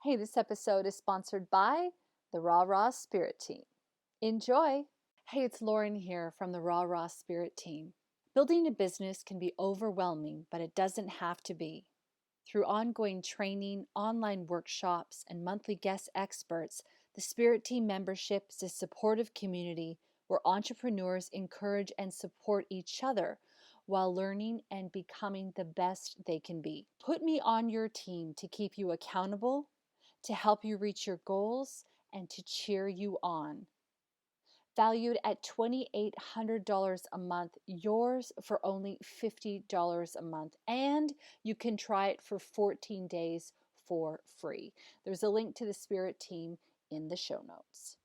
Hey, this episode is sponsored by the Raw Spirit Team. Enjoy! Hey, it's Lauren here from the Raw Spirit Team. Building a business can be overwhelming, but it doesn't have to be. Through ongoing training, online workshops, and monthly guest experts, the Spirit Team membership is a supportive community where entrepreneurs encourage and support each other while learning and becoming the best they can be. Put me on your team to keep you accountable, to help you reach your goals, and to cheer you on. Valued at $2,800 a month, yours for only $50 a month. And you can try it for 14 days for free. There's a link to the Spirit Team in the show notes.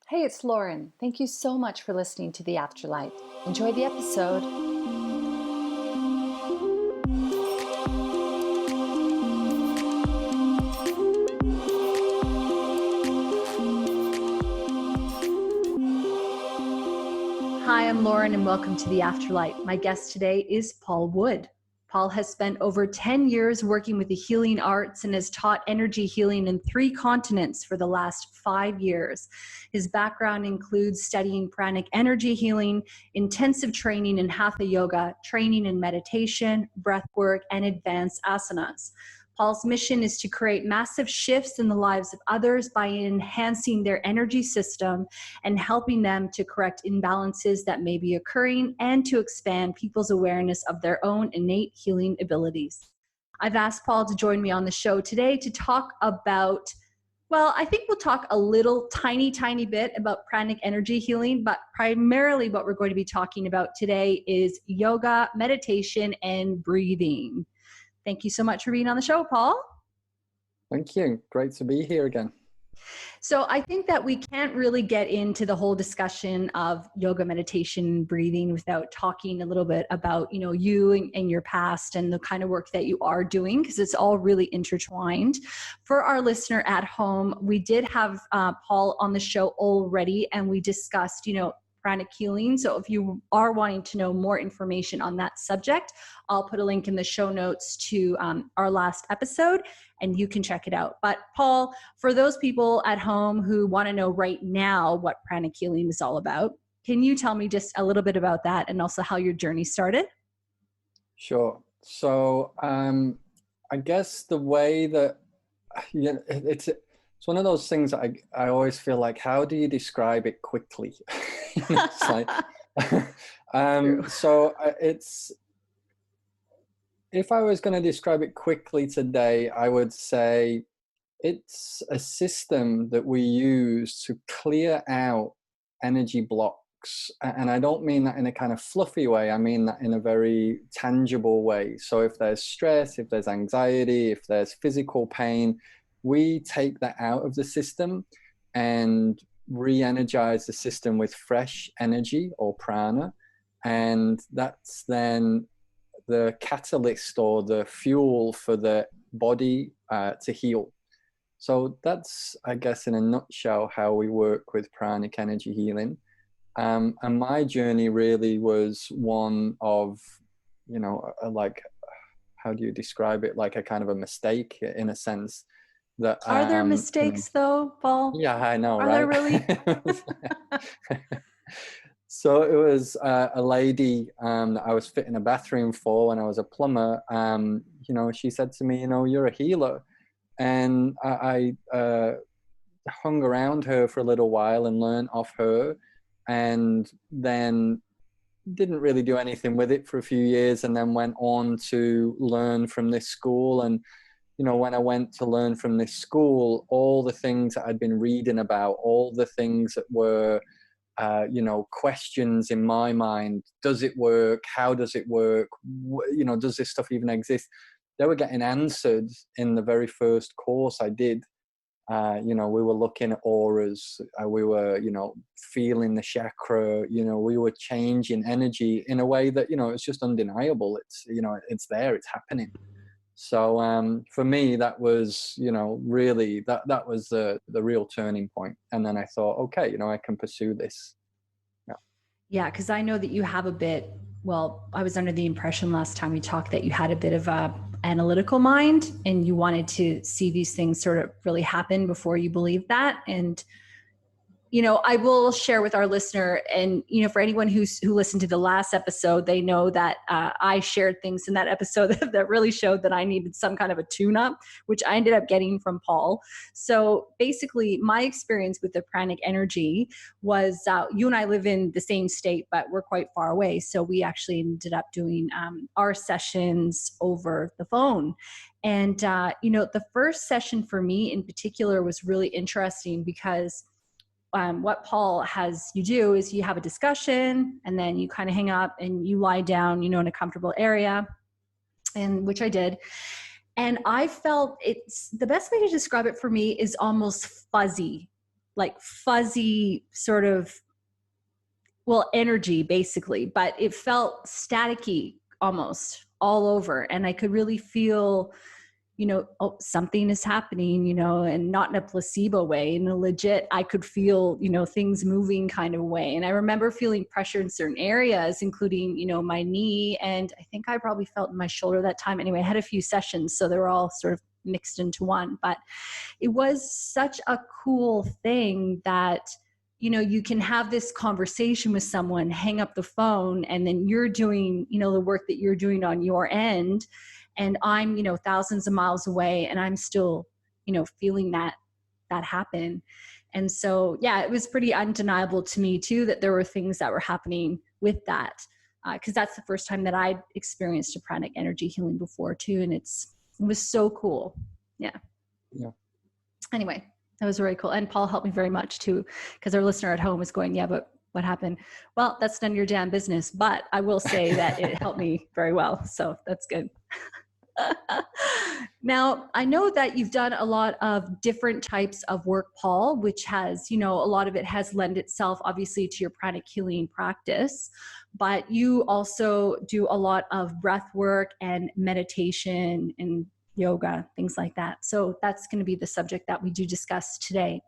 Hey, it's Lauren. Thank you so much for listening to The Afterlight. Enjoy the episode. Hi, I'm Lauren and welcome to The Afterlight. My guest today is Paul Wood. Paul has spent over 10 years working with the healing arts and has taught energy healing in 3 continents for the last 5 years. His background includes studying Pranic Energy Healing, intensive training in Hatha Yoga, training in meditation, breathwork, and advanced asanas. Paul's mission is to create massive shifts in the lives of others by enhancing their energy system and helping them to correct imbalances that may be occurring and to expand people's awareness of their own innate healing abilities. I've asked Paul to join me on the show today to talk about, well, I think we'll talk a little tiny bit about pranic energy healing, but primarily what we're going to be talking about today is yoga, meditation, and breathing. Thank you so much for being on the show, Paul. Thank you. Great to be here again. So I think that we can't really get into the whole discussion of yoga, meditation, breathing without talking a little bit about, you and your past and the kind of work that you are doing, because it's all really intertwined. For our listener at home, we did have Paul on the show already, and we discussed, pranic healing. So if you are wanting to know more information on that subject, I'll put a link in the show notes to our last episode and you can check it out. But Paul, for those people at home who want to know right now what pranic healing is all about, can you tell me just a little bit about that and also how your journey started? Sure. So I guess the way that, it's one of those things that I always feel like, how do you describe it quickly? It's like, if I was going to describe it quickly today, I would say it's a system that we use to clear out energy blocks. And I don't mean that in a kind of fluffy way. I mean that in a very tangible way. So if there's stress, if there's anxiety, if there's physical pain, we take that out of the system and re-energize the system with fresh energy or prana. And that's then the catalyst or the fuel for the body to heal. So that's, I guess, in a nutshell, how we work with pranic energy healing. And my journey really was one of, like, how do you describe it? Like a kind of a mistake in a sense. That, are there mistakes though, Paul? Yeah, I know, right? Are there really? So it was a lady that I was fitting a bathroom for when I was a plumber. She said to me, you're a healer. And I hung around her for a little while and learned off her, and then didn't really do anything with it for a few years, and then went on to learn from this school. And when I went to learn from this school, all the things that I'd been reading about, all the things that were questions in my mind, does it work? How does it work? Does this stuff even exist? They were getting answered in the very first course I did. We were looking at auras, we were, feeling the chakra, we were changing energy in a way that, it's just undeniable. It's, it's there, it's happening. So for me, that was, really, that was the real turning point. And then I thought, okay, I can pursue this. Yeah, because I know that you have a bit, well, I was under the impression last time we talked that you had a bit of a analytical mind, and you wanted to see these things sort of really happen before you believe that. And I will share with our listener, and for anyone who listened to the last episode, they know that I shared things in that episode that really showed that I needed some kind of a tune-up, which I ended up getting from Paul. So basically, my experience with the pranic energy was you and I live in the same state, but we're quite far away. So we actually ended up doing our sessions over the phone. And the first session for me in particular was really interesting because what Paul has you do is you have a discussion, and then you kind of hang up and you lie down, in a comfortable area, and which I did. And I felt it's the best way to describe it for me is almost fuzzy, like fuzzy sort of, well, energy basically, but it felt staticky almost all over. And I could really feel, oh, something is happening, and not in a placebo way, in a legit, I could feel, things moving kind of way. And I remember feeling pressure in certain areas, including, my knee. And I think I probably felt in my shoulder that time. Anyway, I had a few sessions, so they were all sort of mixed into one, but it was such a cool thing that, you can have this conversation with someone, hang up the phone, and then you're doing, the work that you're doing on your end. And I'm, thousands of miles away, and I'm still, feeling that happen. And so, yeah, it was pretty undeniable to me too, that there were things that were happening with that. Cause that's the first time that I'd experienced a pranic energy healing before too. And it was so cool. Yeah. Yeah. Anyway, that was very cool. And Paul helped me very much too, because our listener at home is going, yeah, but what happened? Well, that's none of your damn business, but I will say that it helped me very well. So that's good. Now, I know that you've done a lot of different types of work, Paul, which has, a lot of it has lent itself obviously to your pranic healing practice, but you also do a lot of breath work and meditation and yoga, things like that. So that's going to be the subject that we do discuss today.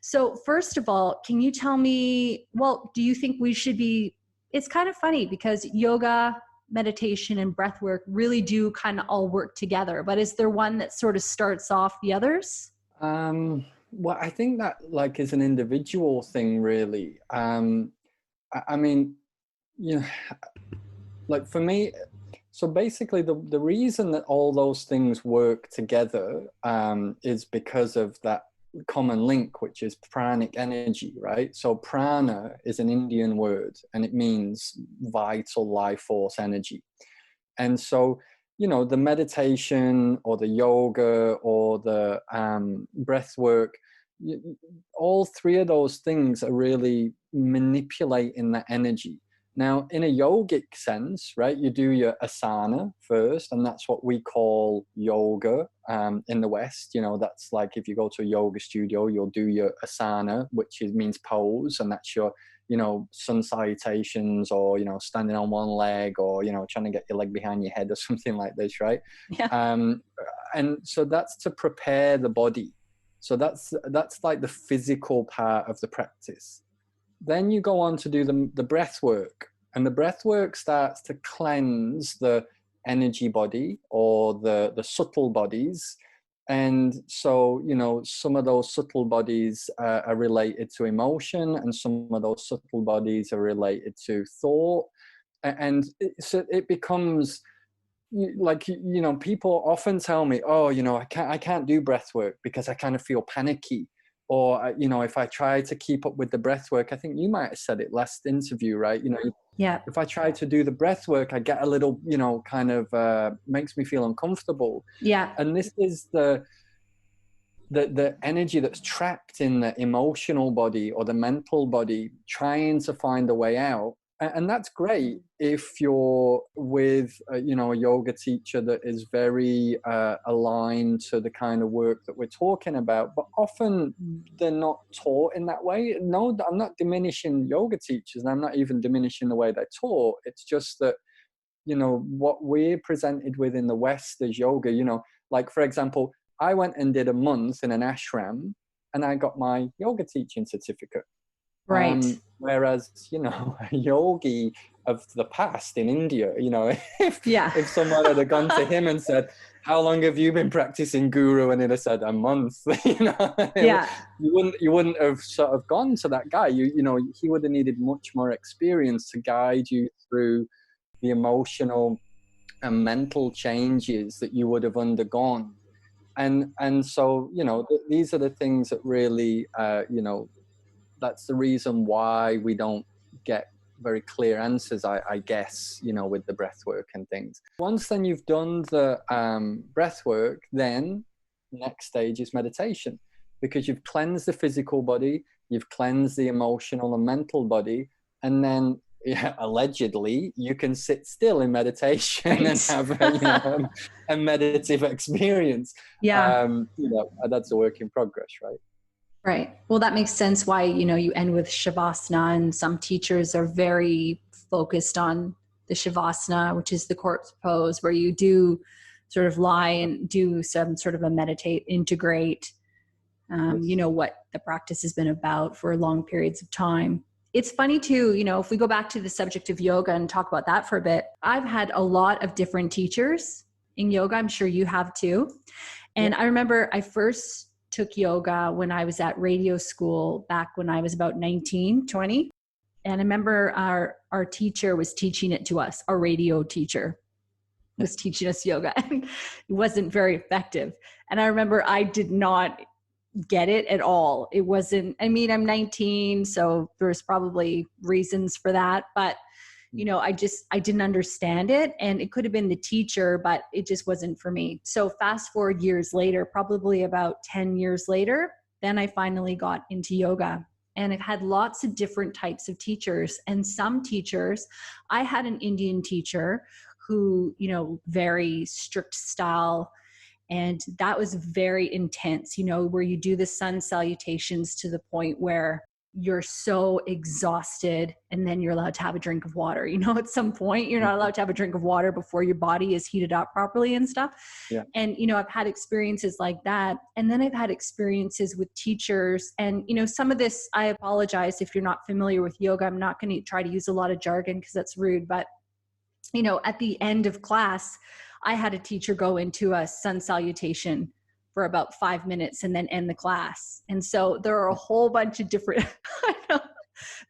So first of all, can you tell me, well, do you think we should be, it's kind of funny because yoga, meditation, and breath work really do kind of all work together, but is there one that sort of starts off the others? Well, I think that is an individual thing, really. I mean, for me, so basically the reason that all those things work together is because of that common link, which is pranic energy, right? So prana is an Indian word, and it means vital life force energy. And so, the meditation or the yoga or the breath work, all three of those things are really manipulating that energy. Now, in a yogic sense, right, you do your asana first, and that's what we call yoga in the West. That's like if you go to a yoga studio, you'll do your asana, which means pose, and that's your, sun salutations, or, standing on one leg, or, trying to get your leg behind your head or something like this, right? Yeah. And so that's to prepare the body. So that's like the physical part of the practice. Then you go on to do the breath work, and the breath work starts to cleanse the energy body or the subtle bodies. And so, some of those subtle bodies are related to emotion, and some of those subtle bodies are related to thought. And so it becomes people often tell me, oh, I can't do breath work because I kind of feel panicky. Or, if I try to keep up with the breath work, I think you might have said it last interview, right? Yeah. If I try to do the breath work, I get a little, kind of makes me feel uncomfortable. Yeah. And this is the energy that's trapped in the emotional body or the mental body, trying to find a way out. And that's great if you're with a yoga teacher that is very aligned to the kind of work that we're talking about. But often they're not taught in that way. No, I'm not diminishing yoga teachers, and I'm not even diminishing the way they're taught. It's just that what we're presented with in the West as yoga. Like, for example, I went and did a month in an ashram, and I got my yoga teaching certificate. Right. Whereas, you know, a yogi of the past in India, you know, Yeah. if someone had gone to him and said, how long have you been practicing guru? And he'd have said, a month, you know, Yeah. you wouldn't have sort of gone to that guy. You know, he would have needed much more experience to guide you through the emotional and mental changes that you would have undergone. And so, you know, these are the things that really, you know, that's the reason why we don't get very clear answers, I guess, you know, with the breath work and things. Once then you've done the breath work, then next stage is meditation, because you've cleansed the physical body, you've cleansed the emotional and mental body, and then, yeah, allegedly you can sit still in meditation and Right. have a, you know, a meditative experience. Yeah. You know, that's a work in progress, right? Right. Well, that makes sense why, you end with Shavasana, and some teachers are very focused on the Shavasana, which is the corpse pose where you do sort of lie and do some sort of a meditate, integrate, Yes. what the practice has been about for long periods of time. It's funny too, if we go back to the subject of yoga and talk about that for a bit, I've had a lot of different teachers in yoga. I'm sure you have too. Yeah. And I remember I first took yoga when I was at radio school back when I was about 19, 20. And I remember our teacher was teaching it to us. Our radio teacher was teaching us yoga, and it wasn't very effective. And I remember I did not get it at all. It wasn't, I mean, I'm 19, so there's probably reasons for that, but I didn't understand it, and it could have been the teacher, but it just wasn't for me. So fast forward years later, probably about 10 years later, then I finally got into yoga, and I've had lots of different types of teachers. And some teachers, I had an Indian teacher who, very strict style, and that was very intense, where you do the sun salutations to the point where you're so exhausted, and then you're allowed to have a drink of water. At some point, you're not allowed to have a drink of water before your body is heated up properly and stuff. Yeah. And, I've had experiences like that. And then I've had experiences with teachers. And, some of this, I apologize if you're not familiar with yoga. I'm not going to try to use a lot of jargon because that's rude. But, at the end of class, I had a teacher go into a sun salutation for about 5 minutes and then end the class. And so there are a whole bunch of different, I know,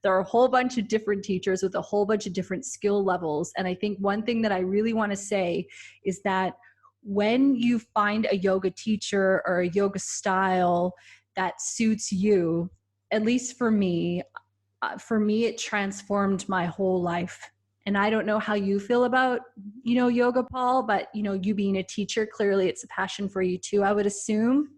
there are a whole bunch of different teachers with a whole bunch of different skill levels. And I think one thing that I really want to say is that when you find a yoga teacher or a yoga style that suits you, at least for me, it transformed my whole life. And I don't know how you feel about, yoga, Paul, but, you being a teacher, clearly it's a passion for you too, I would assume.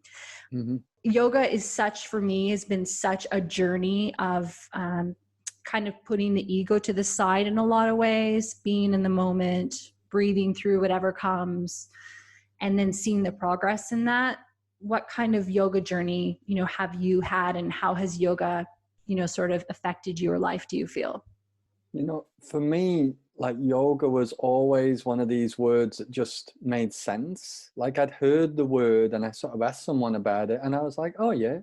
Mm-hmm. Yoga is for me, has been such a journey of kind of putting the ego to the side in a lot of ways, being in the moment, breathing through whatever comes, and then seeing the progress in that. What kind of yoga journey, have you had, and how has yoga, sort of affected your life, do you feel? You know, for me, like yoga was always one of these words that just made sense. Like I'd heard the word and I sort of asked someone about it and I was like, oh yeah.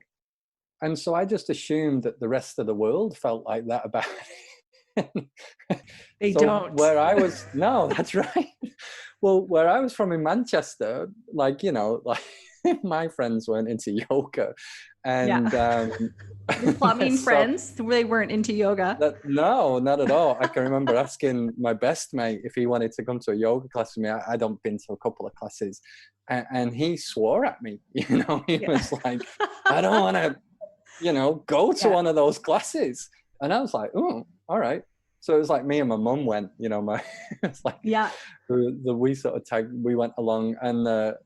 And so I just assumed that the rest of the world felt like that about it. They So don't. where I was, no, that's right. Well, where I was from in Manchester, like, you know, like my friends weren't into yoga. Yeah. And Your plumbing so friends, they weren't into yoga. no, not at all. I can remember asking my best mate if he wanted to come to a yoga class with me. I'd been to a couple of classes, and he swore at me. You know, he Yeah. was like, "I don't want to, go to Yeah. one of those classes." And I was like, "Oh, all right." So it was like me and my mum went. It's like Yeah. we sort of we went along, and like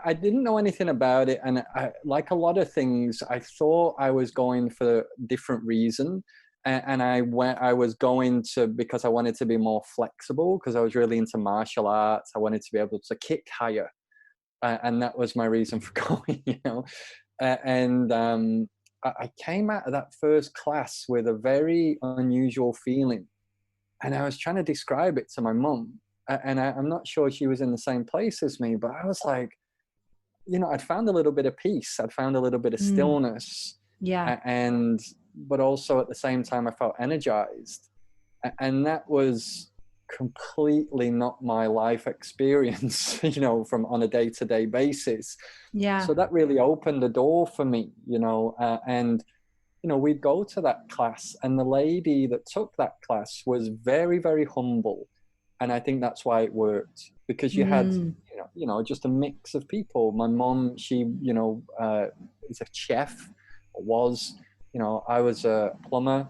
I didn't know anything about it, and like a lot of things, I thought I was going for a different reason, and I was going to because I wanted to be more flexible because I was really into martial arts. I wanted to be able to kick higher, and that was my reason for going. And I came out of that first class with a very unusual feeling, and I was trying to describe it to my mum, and I'm not sure she was in the same place as me, but I was like, I'd found a little bit of peace. I'd found a little bit of Mm. stillness. Yeah. And but also at the same time I felt energized. And that was completely not my life experience, from on a day-to-day basis. Yeah. So that really opened the door for me, and we'd go to that class, and the lady that took that class was very, very humble. And I think that's why it worked, because you had, Mm. just a mix of people. My mom, she, is a chef, or was, I was a plumber.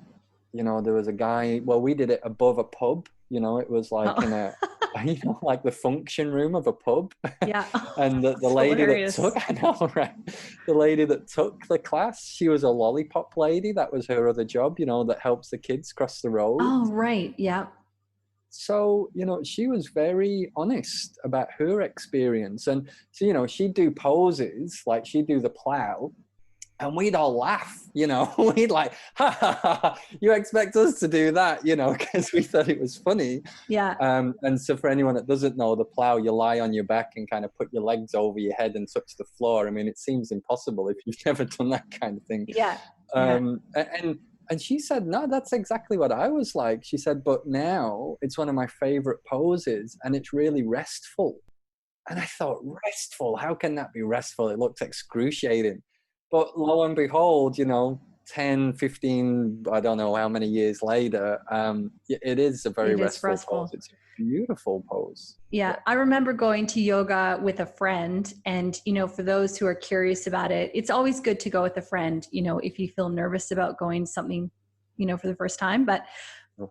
There was a guy, well, we did it above a pub, it was like in Oh. a, like the function room of a pub. Yeah. And the That's lady that took, hilarious. I know, right? The lady that took the class, she was a lollipop lady. That was her other job, that helps the kids cross the road. Oh, right. Yeah. So, she was very honest about her experience. And so, she'd do poses, like she'd do the plow, and we'd all laugh, we'd like, ha, ha, ha, ha, you expect us to do that, because we thought it was funny. Yeah. And so for anyone that doesn't know, the plow, you lie on your back and kind of put your legs over your head and touch the floor. I mean, it seems impossible if you've never done that kind of thing. Yeah. Yeah. And she said, no, that's exactly what I was like. She said, but now it's one of my favorite poses, and it's really restful. And I thought, restful? How can that be restful? It looks excruciating. But lo and behold, 10, 15, I don't know how many years later, it is a very It is restful pose. restful. It's a beautiful pose. Yeah, Yeah. I remember going to yoga with a friend. And, for those who are curious about it, it's always good to go with a friend, if you feel nervous about going something, for the first time. But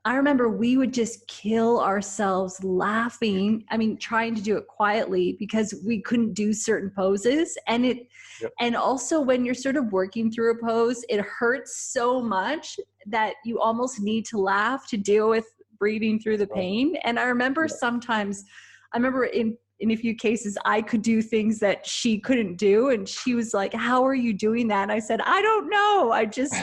I remember we would just kill ourselves laughing. I mean, trying to do it quietly because we couldn't do certain poses. Yep. And also when you're sort of working through a pose, it hurts so much that you almost need to laugh to deal with breathing through the Right. pain. And I remember sometimes, in a few cases, I could do things that she couldn't do. And she was like, how are you doing that? And I said, I don't know. I just,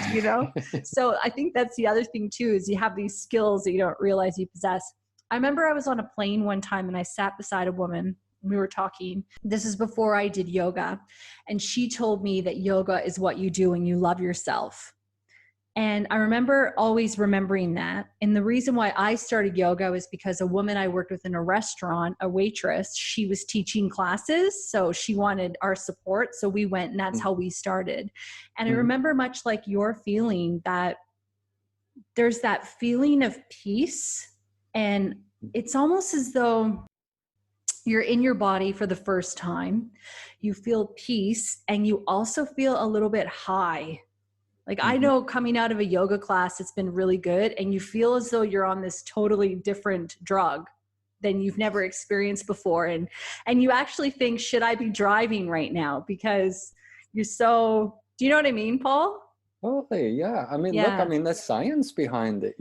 So I think that's the other thing too, is you have these skills that you don't realize you possess. I remember I was on a plane one time and I sat beside a woman. We were talking. This is before I did yoga. And she told me that yoga is what you do when you love yourself. And I remember always remembering that. And the reason why I started yoga was because a woman I worked with in a restaurant, a waitress, she was teaching classes. So she wanted our support. So we went, and that's how we started. And I remember, much like you're feeling, that there's that feeling of peace. And it's almost as though you're in your body for the first time. You feel peace, and you also feel a little bit high. Like, I know coming out of a yoga class, it's been really good. And you feel as though you're on this totally different drug than you've never experienced before. And you actually think, should I be driving right now? Because you're so, do you know what I mean, Paul? Totally, yeah. I mean, look, Yeah. there's science behind it,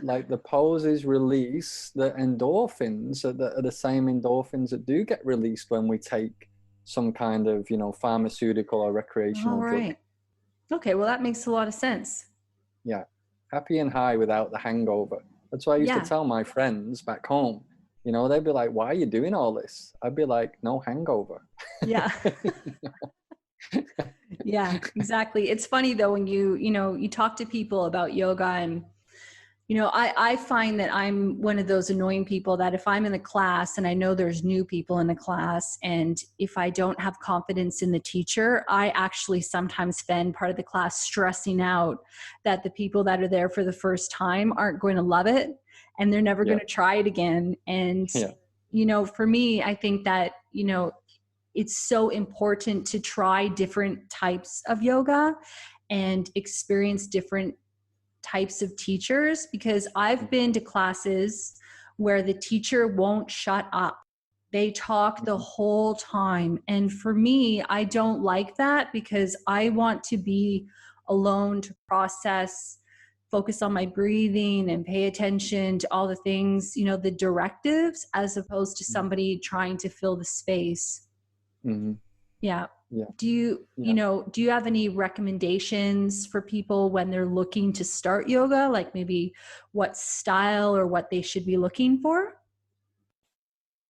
like the poses release the endorphins are the same endorphins that do get released when we take some kind of, pharmaceutical or All recreational drug. right. Okay. Well, that makes a lot of sense. Yeah. Happy and high without the hangover. That's what I used to Yeah. tell my friends back home. They'd be like, why are you doing all this? I'd be like, no hangover. Yeah. Yeah, exactly. It's funny though, when you talk to people about yoga, and I find that I'm one of those annoying people that if I'm in a class and I know there's new people in a class, and if I don't have confidence in the teacher, I actually sometimes spend part of the class stressing out that the people that are there for the first time aren't going to love it and they're never Yeah. going to try it again. And, Yeah. for me, I think that, it's so important to try different types of yoga and experience different types of teachers, because I've been to classes where the teacher won't shut up. They talk the whole time. And for me, I don't like that, because I want to be alone to process, focus on my breathing and pay attention to all the things, the directives, as opposed to somebody trying to fill the space. Mm-hmm. Yeah. Yeah. Do you, Yeah. do you have any recommendations for people when they're looking to start yoga? Like maybe what style or what they should be looking for?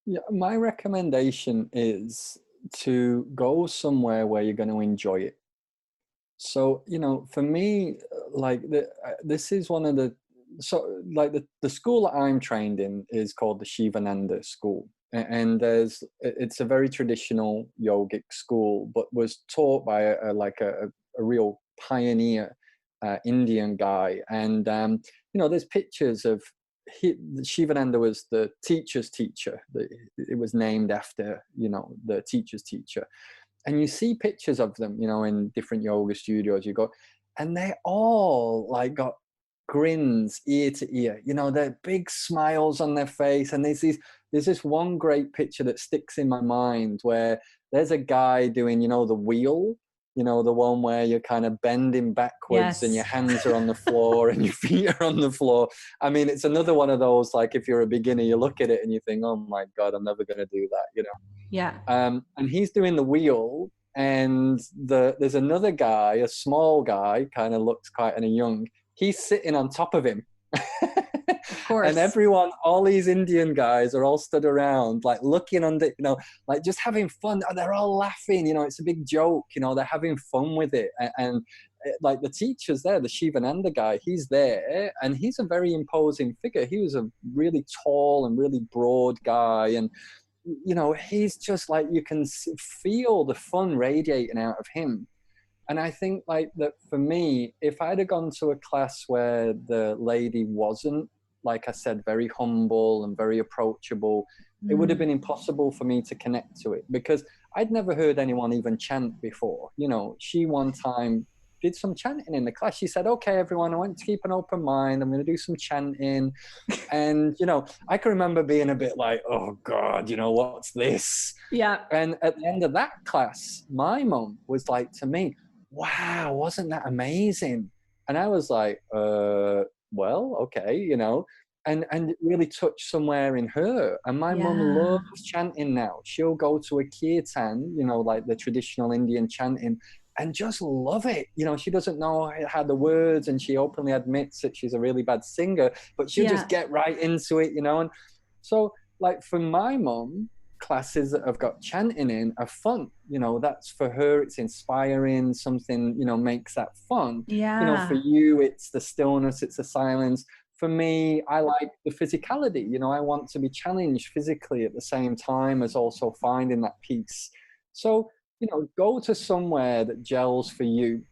Yeah, my recommendation is to go somewhere where you're going to enjoy it. So, for me, this is one of the, so like the school that I'm trained in is called the Shivananda school. And it's a very traditional yogic school, but was taught by a real pioneer Indian guy. And, there's pictures of Shivananda was the teacher's teacher. It was named after, the teacher's teacher, and you see pictures of them, in different yoga studios you go, and they all like got grins ear to ear, they're big smiles on their face. And there's this one great picture that sticks in my mind where there's a guy doing, the wheel, the one where you're kind of bending backwards and your Yes. hands are on the floor and your feet are on the floor. I mean, it's another one of those, like, if you're a beginner, you look at it and you think, oh my God, I'm never going to do that. Yeah. And he's doing the wheel, and there's another guy, a small guy, kind of looks quite young. He's sitting on top of him. Of And course. everyone, all these Indian guys are all stood around, like looking under, like just having fun. They're all laughing, it's a big joke, they're having fun with it. And like the teacher's there, the Shivananda guy, he's there, and he's a very imposing figure. He was a really tall and really broad guy. And he's just like, you can feel the fun radiating out of him. And I think like that for me, if I'd have gone to a class where the lady wasn't, like I said, very humble and very approachable, it would have Mm. been impossible for me to connect to it, because I'd never heard anyone even chant before. She one time did some chanting in the class. She said, okay, everyone, I want to keep an open mind. I'm going to do some chanting. And, I can remember being a bit like, oh God, what's this? Yeah. And at the end of that class, my mum was like to me, wow, wasn't that amazing? And I was like, well, okay, and it really touched somewhere in her. And my mum Yeah. loves chanting now. She'll go to a kirtan, like the traditional Indian chanting, and just love it. She doesn't know how the words, and she openly admits that she's a really bad singer, but she'll just Yeah. get right into it. And so, like, for my mum, classes that have got chanting in are fun. That's for her, it's inspiring, something, makes that fun. For Yeah. you, it's the stillness, it's the silence. For me, I like the physicality. I want to be challenged physically at the same time as also finding that peace. So, go to somewhere that gels for you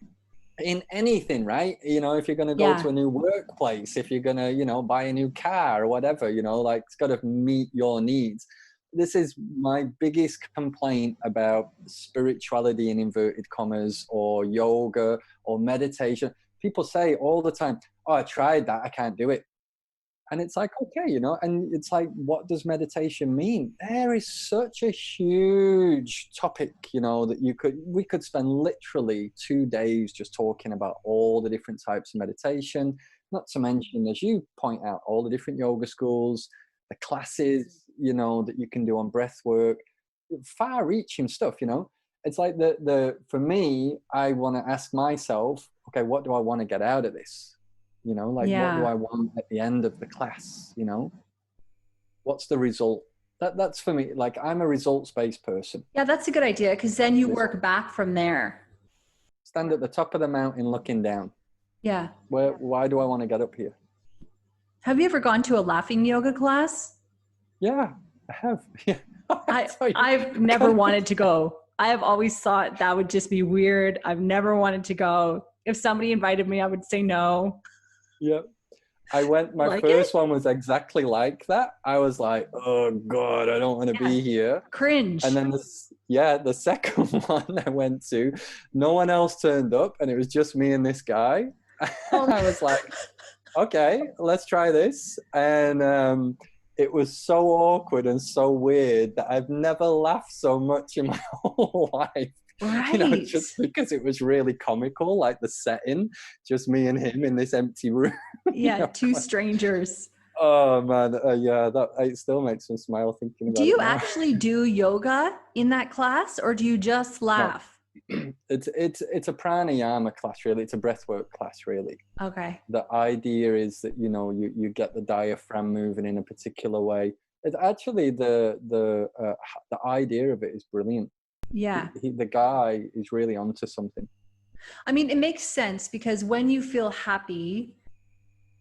in anything, right? If you're going to go to Yeah. a new workplace, if you're going to, buy a new car or whatever, like, it's got to meet your needs. This is my biggest complaint about spirituality in inverted commas, or yoga or meditation. People say all the time, oh, I tried that, I can't do it. And it's like, okay, and it's like, what does meditation mean? There is such a huge topic, that we could spend literally 2 days just talking about all the different types of meditation, not to mention, as you point out, all the different yoga schools, the classes, that you can do on breath work, far reaching stuff. It's like for me, I want to ask myself, okay, what do I want to get out of this? Like, what do Yeah. I want at the end of the class? What's the result? That's for me. Like, I'm a results-based person. Yeah, that's a good idea, because then you Result. work back from there. Stand at the top of the mountain looking down. Yeah. Why do I want to get up here? Have you ever gone to a laughing yoga class? Yeah, I have. Yeah. I I tell you, I've I never can't- wanted to go. I have always thought that would just be weird. I've never wanted to go. If somebody invited me, I would say no. yeah. I went, You my like it? first one was exactly like that. I was like, oh God, I don't want to Yeah. be here. And Cringe. then the second one I went to, no one else turned up, and it was just me and this guy. Oh, I was like, okay, let's try this. And it was so awkward and so weird that I've never laughed so much in my whole life. right. Just because it was really comical, like the setting, just me and him in this empty room. you Yeah, know, two strangers. oh man, yeah, that it still makes me smile thinking Do about it you now. actually do yoga in that class, or do you just No, laugh? it's a pranayama class, really. It's a breathwork class, really. Okay. The idea is that you get the diaphragm moving in a particular way. It's actually the idea of it is brilliant. Yeah. The guy is really onto something. I mean, it makes sense because when you feel happy,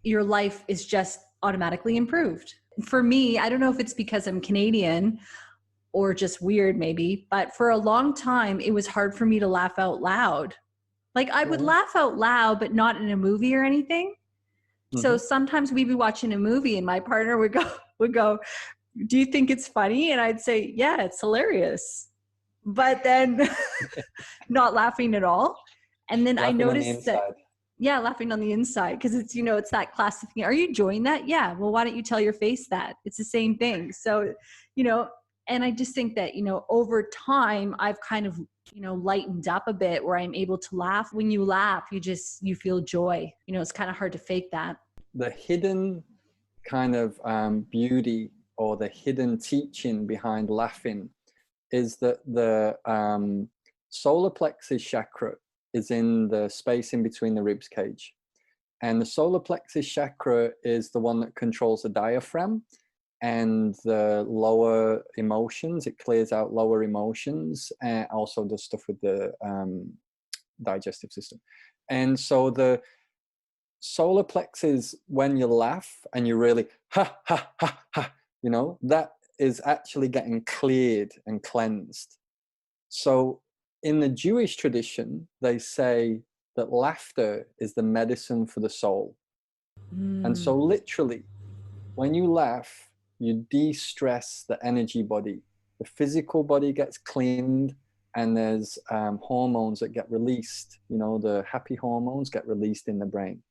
your life is just automatically improved. For me, I don't know if it's because I'm Canadian or just weird maybe, but for a long time, it was hard for me to laugh out loud. Like I would Yeah. laugh out loud, but not in a movie or anything. So Hmm. sometimes we'd be watching a movie and my partner would go, do you think it's funny? And I'd say, yeah, it's hilarious. But then not laughing at all. And then I Laughing on the noticed that, inside. yeah, laughing on the inside because it's, it's that classic thing. Are you enjoying that? Yeah. Well, why don't you tell your face that? It's the same thing. So, you know, and I just think that, over time, I've kind of, lightened up a bit where I'm able to laugh. When you laugh, you feel joy. It's kind of hard to fake that. The hidden kind of beauty or the hidden teaching behind laughing is that the solar plexus chakra is in the space in between the ribs cage. And the solar plexus chakra is the one that controls the diaphragm and the lower emotions. It clears out lower emotions and also does stuff with the digestive system. And so the solar plexus, when you laugh and you really ha ha ha ha, that is actually getting cleared and cleansed. So in the Jewish tradition, they say that laughter is the medicine for the soul. And so literally, when you laugh, you de-stress the energy body. The physical body gets cleaned, and there's hormones that get released. The happy hormones get released in the brain.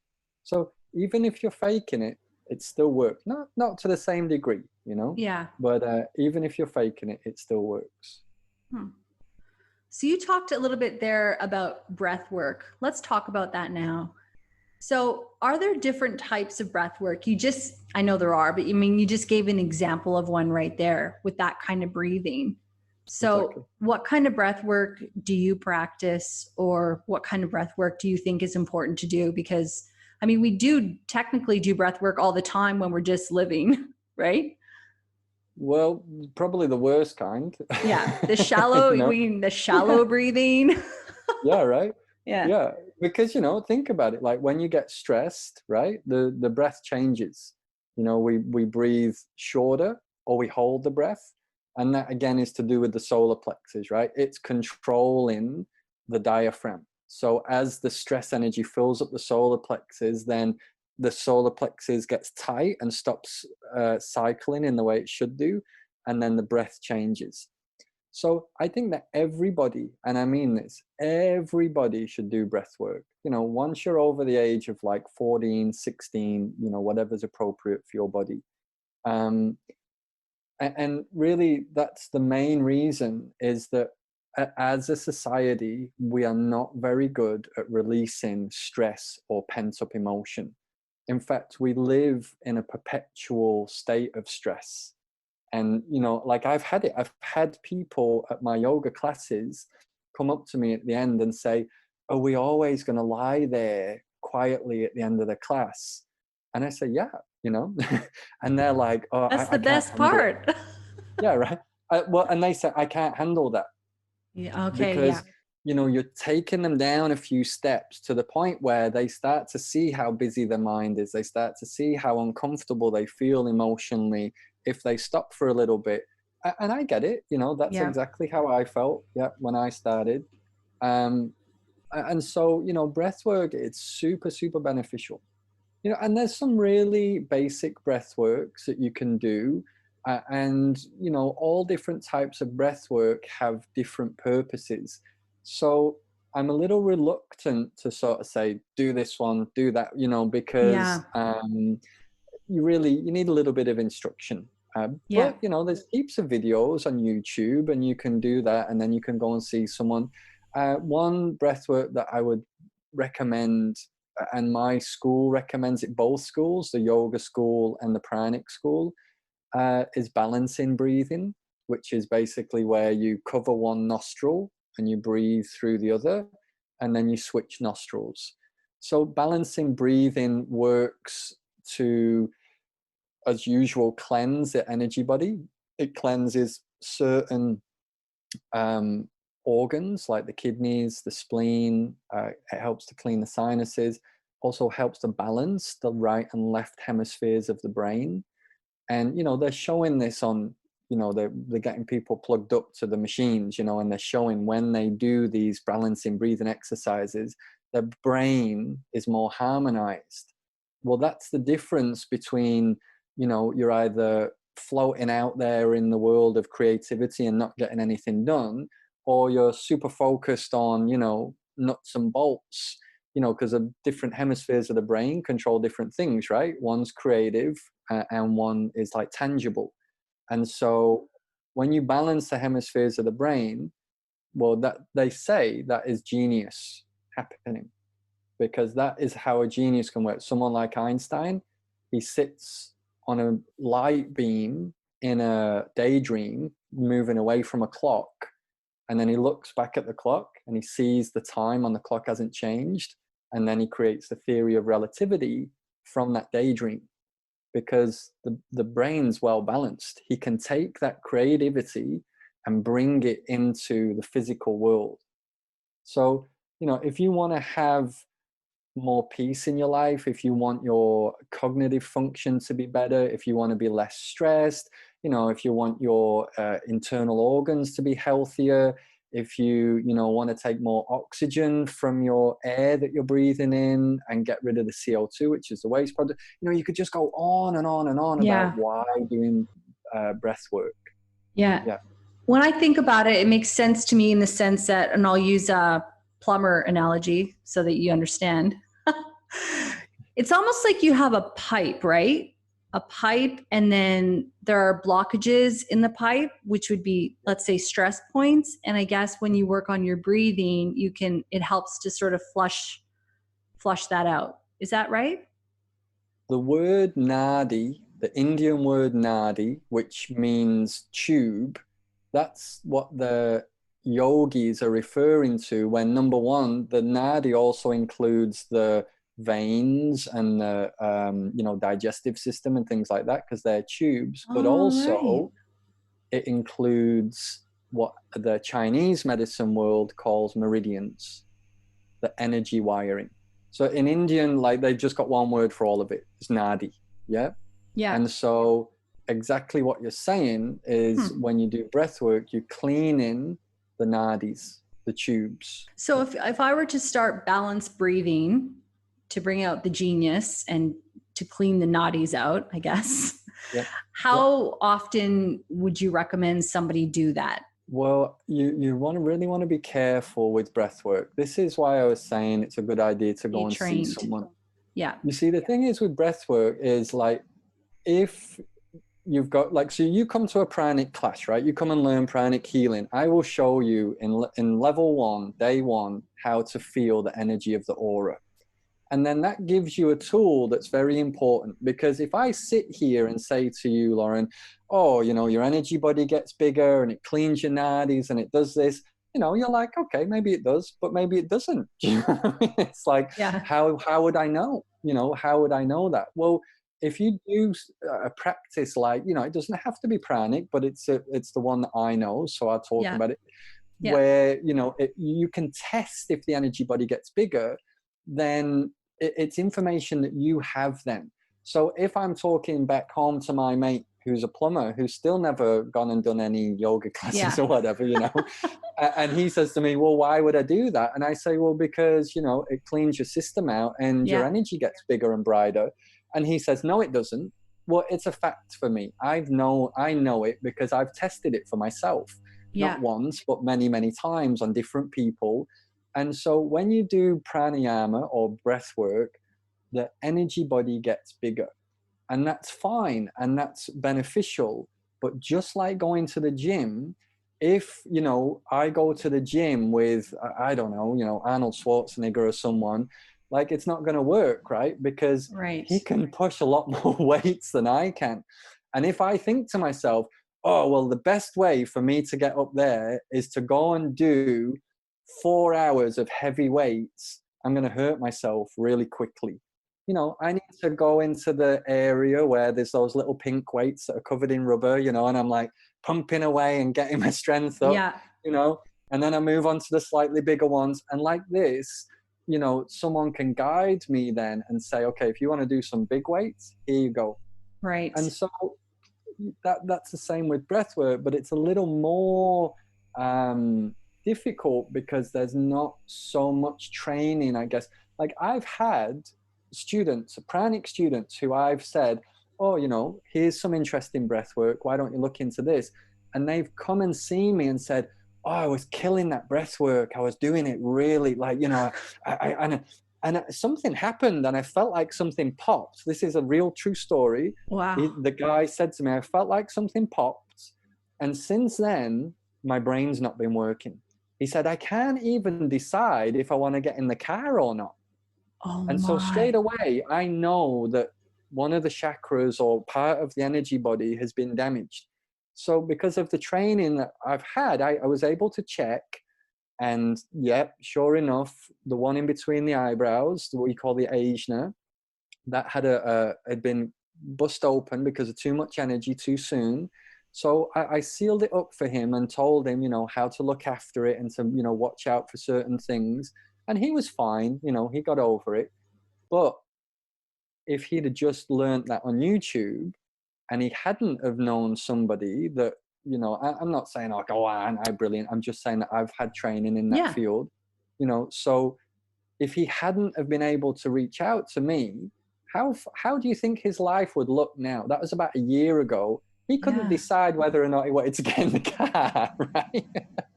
So even if you're faking it, it still works. Not to the same degree, Yeah. but even if you're faking it, it still works. So you talked a little bit there about breath work. Let's talk about that now. So are there different types of breath work? I know there are, but you just gave an example of one right there with that kind of breathing. So Exactly. what kind of breath work do you practice, or what kind of breath work do you think is important to do? Because we do technically do breath work all the time when we're just living, right? Well, probably the worst kind. Yeah. The You shallow breathing. Yeah, right. Yeah. Yeah, because think about it. Like when you get stressed, right? The breath changes. We breathe shorter or we hold the breath, and that again is to do with the solar plexus, right? It's controlling the diaphragm. So as the stress energy fills up the solar plexus, then the solar plexus gets tight and stops cycling in the way it should do, and then the breath changes. So I think that everybody, and I mean this, everybody should do breath work. Once you're over the age of like 14, 16, whatever's appropriate for your body. And really that's the main reason, is that as a society, we are not very good at releasing stress or pent up emotion. In fact, we live in a perpetual state of stress. And like I've had people at my yoga classes come up to me at the end and say, are we always going to lie there quietly at the end of the class? And I say, yeah. And they're like, oh, That's I the can't best handle it. part. Yeah, right. Well, and they say, I can't handle that. Yeah. Okay. Yeah. Because you're taking them down a few steps to the point where they start to see how busy their mind is. They start to see how uncomfortable they feel emotionally if they stop for a little bit. And I get it. That's Yeah. exactly how I felt, yeah, when I started. And so breath work, it's super, super beneficial. And there's some really basic breath works that you can do. And all different types of breath work have different purposes. So I'm a little reluctant to sort of say, do this one, do that, because Yeah. you need a little bit of instruction. Yeah. But there's heaps of videos on YouTube, and you can do that, and then you can go and see someone. One breath work that I would recommend, and my school recommends it, both schools, the yoga school and the Pranic school, is balancing breathing, which is basically where you cover one nostril and you breathe through the other, and then you switch nostrils. So balancing breathing works to, as usual, cleanse the energy body. It cleanses certain organs like the kidneys, the spleen. It helps to clean the sinuses. Also helps to balance the right and left hemispheres of the brain. And, they're showing this on, they're getting people plugged up to the machines, and they're showing when they do these balancing breathing exercises, their brain is more harmonized. Well, that's the difference between, you're either floating out there in the world of creativity and not getting anything done, or you're super focused on, nuts and bolts, because the different hemispheres of the brain control different things, right? One's creative and one is like tangible. And so when you balance the hemispheres of the brain, well, that they say that is genius happening, because that is how a genius can work. Someone like Einstein, he sits on a light beam in a daydream, moving away from a clock. And then he looks back at the clock and he sees the time on the clock hasn't changed. And then he creates the theory of relativity from that daydream, because the brain's well balanced. He can take that creativity and bring it into the physical world. So, if you want to have more peace in your life, if you want your cognitive function to be better, if you want to be less stressed, if you want your internal organs to be healthier, if you want to take more oxygen from your air that you're breathing in and get rid of the CO2, which is the waste product, you could just go on and on and on about why doing breath work. Yeah. When I think about it, it makes sense to me in the sense that, and I'll use a plumber analogy so that you understand. It's almost like you have a pipe, right? A pipe, and then there are blockages in the pipe, which would be, let's say, stress points. And I guess when you work on your breathing, it helps to sort of flush that out. Is that right? The word nadi, the Indian word nadi, which means tube, that's what the yogis are referring to when, number one, the nadi also includes the veins and the digestive system and things like that, because they're tubes, but also it includes what the Chinese medicine world calls meridians, the energy wiring. So in Indian, like, they've just got one word for all of it. It's nadi. Yeah. And so exactly what you're saying is when you do breath work, you're cleaning the nadis, the tubes. So if I were to start balanced breathing to bring out the genius and to clean the nadis out, I guess, how often would you recommend somebody do that? Well, you really want to be careful with breath work. This is why I was saying it's a good idea to go and see someone. Yeah. You see, the thing is with breath work is, like, if you've got, like, so you come to a pranic class, right? You come and learn pranic healing. I will show you in level 1, day 1, how to feel the energy of the aura. And then that gives you a tool that's very important, because if I sit here and say to you, Lauren, oh, your energy body gets bigger and it cleans your nadis and it does this, you're like, okay, maybe it does, but maybe it doesn't. Do you know what I mean? It's like, how would I know? How would I know that? Well, if you do a practice like, it doesn't have to be pranic, but it's the one that I know, so I'll talk about it, where, you can test if the energy body gets bigger, then it's information that you have then. So if I'm talking back home to my mate who's a plumber, who's still never gone and done any yoga classes or whatever, and he says to me, well, why would I do that? And I say, well, because, it cleans your system out and your energy gets bigger and brighter. And he says, no, it doesn't. Well, it's a fact for me. I know it because I've tested it for myself, not once, but many, many times on different people. And so when you do pranayama or breath work, the energy body gets bigger, and that's fine and that's beneficial. But just like going to the gym, if, I go to the gym with, I don't know, Arnold Schwarzenegger or someone, like, it's not going to work, right? Because he can push a lot more weights than I can. And if I think to myself, oh, well, the best way for me to get up there is to go and do 4 hours of heavy weights, I'm going to hurt myself really quickly. I need to go into the area where there's those little pink weights that are covered in rubber, and I'm like pumping away and getting my strength up, And then I move on to the slightly bigger ones. And like this, you know, someone can guide me then and say, okay, if you want to do some big weights, here you go. Right. And so that's the same with breath work, but it's a little more difficult because there's not so much training, I guess. Like I've had students, pranic students, who I've said, oh, you know, here's some interesting breath work, why don't you look into this? And they've come and seen me and said, oh, I was killing that breath work, I was doing it really, like, you know, and something happened and I felt like something popped. This is a real true story. Wow. The guy said to me, I felt like something popped, and since then my brain's not been working. He said, I can't even decide if I want to get in the car or not. Oh And so straight my. away, I know that one of the chakras or part of the energy body has been damaged. So because of the training that I've had, I was able to check. And yep, sure enough, the one in between the eyebrows, what we call the ajna, that had been bust open because of too much energy too soon. So I sealed it up for him and told him, you know, how to look after it and to, you know, watch out for certain things. And he was fine, you know, he got over it. But if he'd have just learned that on YouTube and he hadn't have known somebody that, you know, I'm not saying, oh, go on, I'm brilliant. I'm just saying that I've had training in that Yeah. field, you know. So if he hadn't have been able to reach out to me, how do you think his life would look now? That was about a year ago. He couldn't Yeah. decide whether or not he wanted to get in the car, right?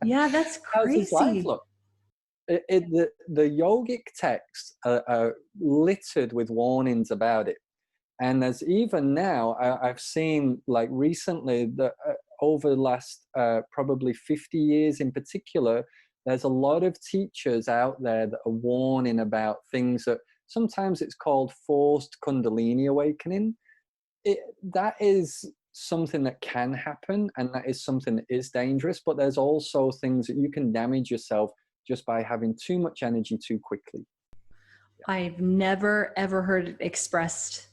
Yeah, that's How's his life crazy. look? The yogic texts are littered with warnings about it. And there's even now, I've seen like recently that over the last probably 50 years in particular, there's a lot of teachers out there that are warning about things that sometimes it's called forced Kundalini awakening. That is something that can happen, and that is something that is dangerous, but there's also things that you can damage yourself just by having too much energy too quickly. I've never ever heard it expressed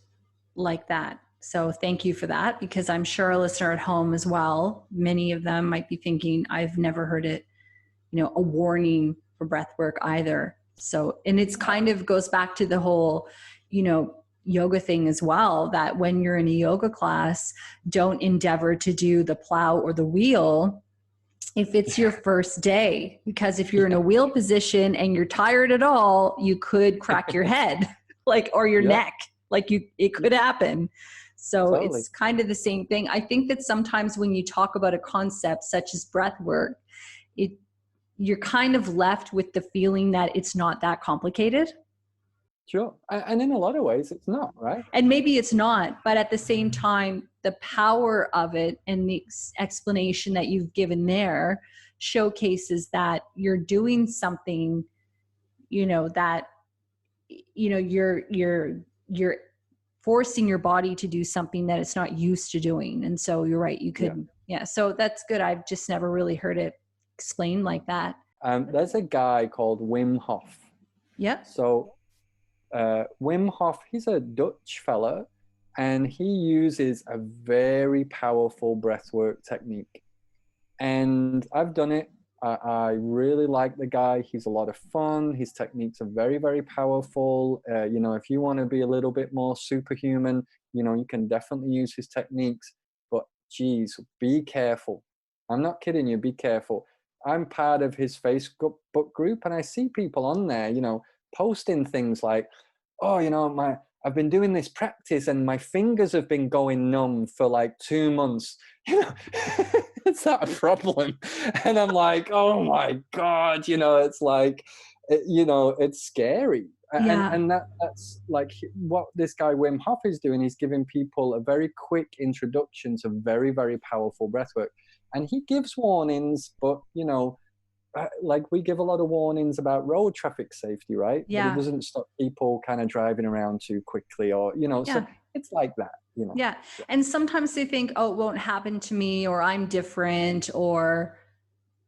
like that. So thank you for that, because I'm sure a listener at home as well, many of them might be thinking, I've never heard it, you know, a warning for breath work either. So, and it's kind of goes back to the whole, you know, yoga thing as well, that when you're in a yoga class, don't endeavor to do the plow or the wheel if it's your first day, because if you're in a wheel position and you're tired at all, you could crack your head, like, or your Yeah, neck, like it could happen. So totally. it's kind of the same thing. I think that sometimes when you talk about a concept such as breath work, you're kind of left with the feeling that it's not that complicated. Sure. And in a lot of ways, it's not, right? And maybe it's not, but at the same time, the power of it and the explanation that you've given there showcases that you're doing something, you know, that, you know, you're forcing your body to do something that it's not used to doing. And so you're right, you Yeah. could, yeah. So that's good. I've just never really heard it explained like that. There's a guy called Wim Hof. Yep. So Wim Hof, he's a Dutch fella, and he uses a very powerful breathwork technique. And I've done it. I really like the guy. He's a lot of fun. His techniques are very, very powerful. You know, if you want to be a little bit more superhuman, you know, you can definitely use his techniques. But geez, be careful. I'm not kidding you. Be careful. I'm part of his Facebook group, and I see people on there, you know, posting things like, oh, you know, I've been doing this practice and my fingers have been going numb for like 2 months. You know, it's not a problem. And I'm like, oh my God, you know, it's like, you know, it's scary. Yeah. And that's like what this guy Wim Hof is doing. He's giving people a very quick introduction to very, very powerful breathwork. And he gives warnings, but, you know, like we give a lot of warnings about road traffic safety, right? But it Yeah. doesn't stop people kind of driving around too quickly, or, you know, so Yeah. it's like that, you know. Yeah. And sometimes they think, oh, it won't happen to me, or I'm different, or,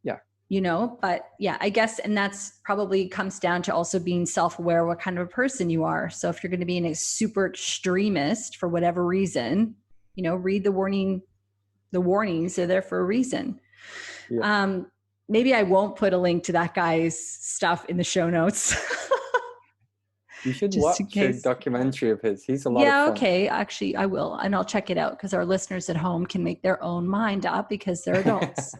Yeah. you know, but yeah, I guess, and that's probably comes down to also being self-aware what kind of a person you are. So if you're going to be a super extremist for whatever reason, you know, read the warnings, they're there for a reason. Yeah. maybe I won't put a link to that guy's stuff in the show notes. You should Just in watch a case. documentary of his. He's a lot of Yeah, fun. okay. Actually, I will. And I'll check it out because our listeners at home can make their own mind up because they're adults.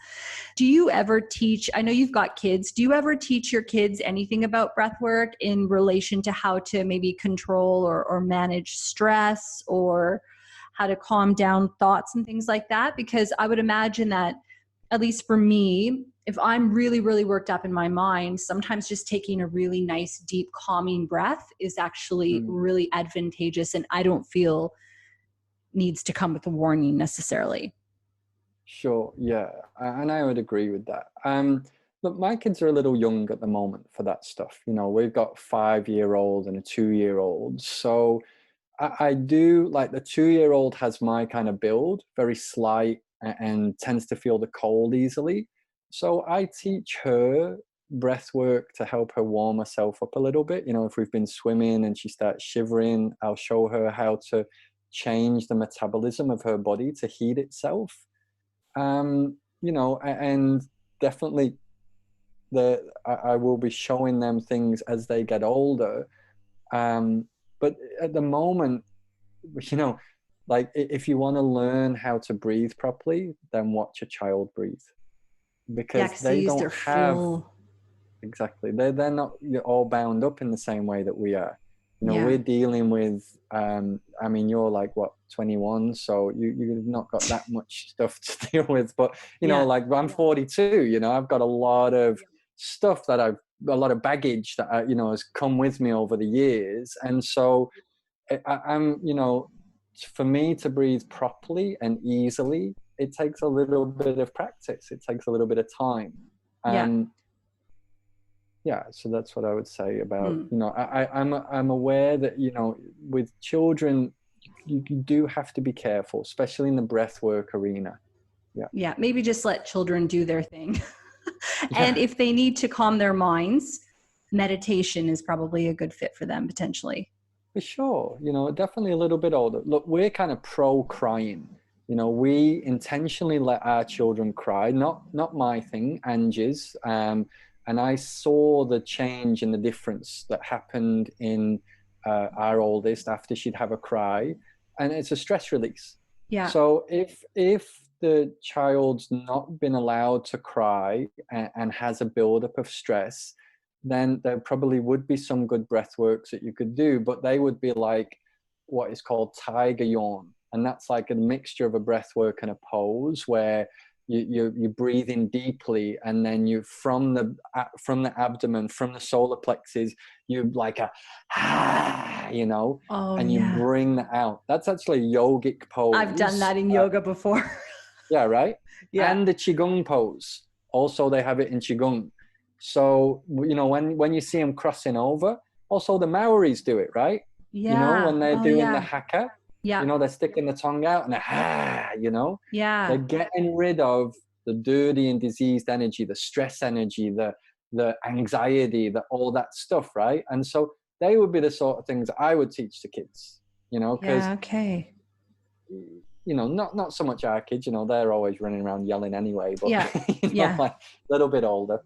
Do you ever teach, I know you've got kids, do you ever teach your kids anything about breath work in relation to how to maybe control or manage stress, or how to calm down thoughts and things like that? Because I would imagine that, at least for me, if I'm really, really worked up in my mind, sometimes just taking a really nice, deep, calming breath is actually really advantageous, and I don't feel needs to come with a warning necessarily. Sure, yeah, and I would agree with that. Look, my kids are a little young at the moment for that stuff. You know, we've got 5-year-old and a 2-year-old. So I do, like, the 2-year-old has my kind of build, very slight and tends to feel the cold easily. So I teach her breath work to help her warm herself up a little bit. You know, if we've been swimming and she starts shivering, I'll show her how to change the metabolism of her body to heat itself. You know, and definitely I will be showing them things as they get older. But at the moment, you know, like, if you want to learn how to breathe properly, then watch a child breathe, Yeah, because because they they use don't their have, full. exactly, they're not all bound up in the same way that we are. You know, Yeah. we're dealing with, I mean, you're like, what, 21, so you've not got that much stuff to deal with. But, you know, Yeah. like, I'm 42, you know, I've got a lot of stuff that a lot of baggage that, you know, has come with me over the years. And so I'm, you know, for me to breathe properly and easily, it takes a little bit of practice. It takes a little bit of time. Yeah. Yeah, so that's what I would say about, Mm. you know, I'm aware that, you know, with children, you do have to be careful, especially in the breath work arena. Yeah. Yeah. Maybe just let children do their thing. And Yeah, if they need to calm their minds, meditation is probably a good fit for them potentially. for sure. You know, definitely a little bit older. Look, we're kind of pro crying. You know, we intentionally let our children cry, not my thing, Angie's. And I saw the change and the difference that happened in our oldest after she'd have a cry, and it's a stress release. Yeah. So if the child's not been allowed to cry and has a buildup of stress, then there probably would be some good breath works that you could do, but they would be like what is called tiger yawn. And that's like a mixture of a breath work and a pose where you breathe in deeply, and then you from the abdomen, from the solar plexus, you like you know, Oh, and you yeah. bring that out. That's actually a yogic pose. I've done that in yoga before. Yeah, right. Yeah. And the qigong pose, also they have it in qigong. So, you know, when you see them crossing over, also the Maoris do it, right? You know, Yeah. when they're Oh, doing the yeah. haka, Yeah. you know, they're sticking the tongue out and you know, they're Yeah. getting rid of the dirty and diseased energy, the stress energy, the anxiety, all that stuff, right? And so they would be the sort of things I would teach the kids, you know, because Yeah. Okay. you know, not so much our kids, you know, they're always running around yelling anyway, but Yeah. you know, Yeah. like a little bit older.